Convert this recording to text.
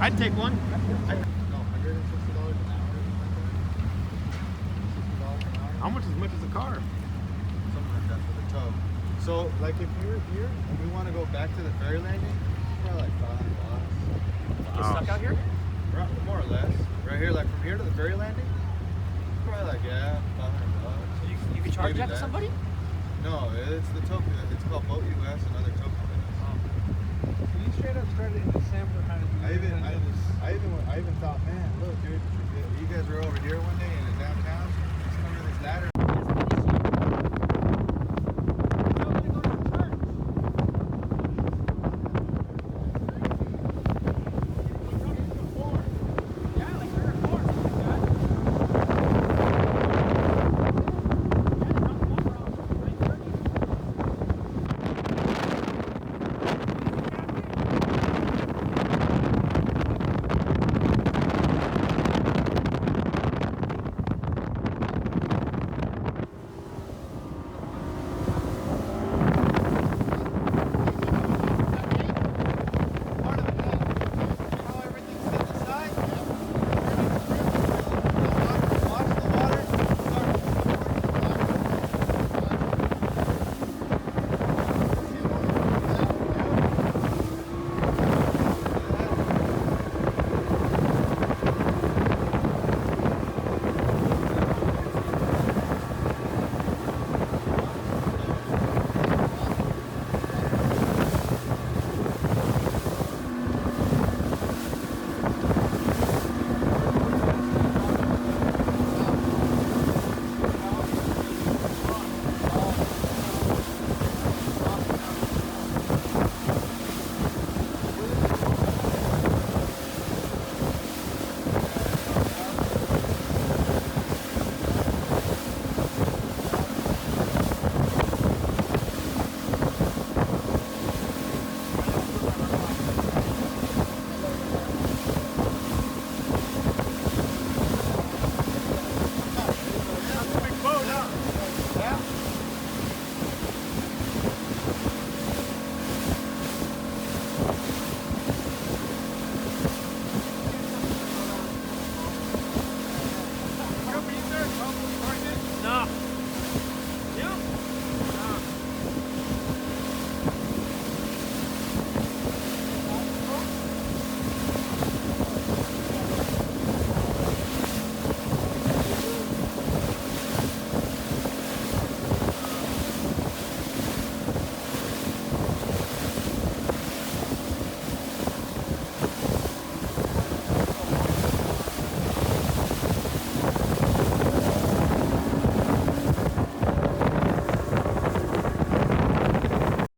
I'd take one. No, $160 an hour. $60 an hour. How much is a car? Something like that for the tow. So, like if you're here and we want to go back to the ferry landing, it's probably like $500. Get stuck out here? More or less. Right here, like from here to the ferry landing, it's probably like, yeah, $500. You can charge Maybe that to somebody? No, it's the tow. It's called Boat US and other tow companies. You straight up started in December, kind of. I even thought, man, look, dude, you guys were over here one day in the downtown, just come to this ladder.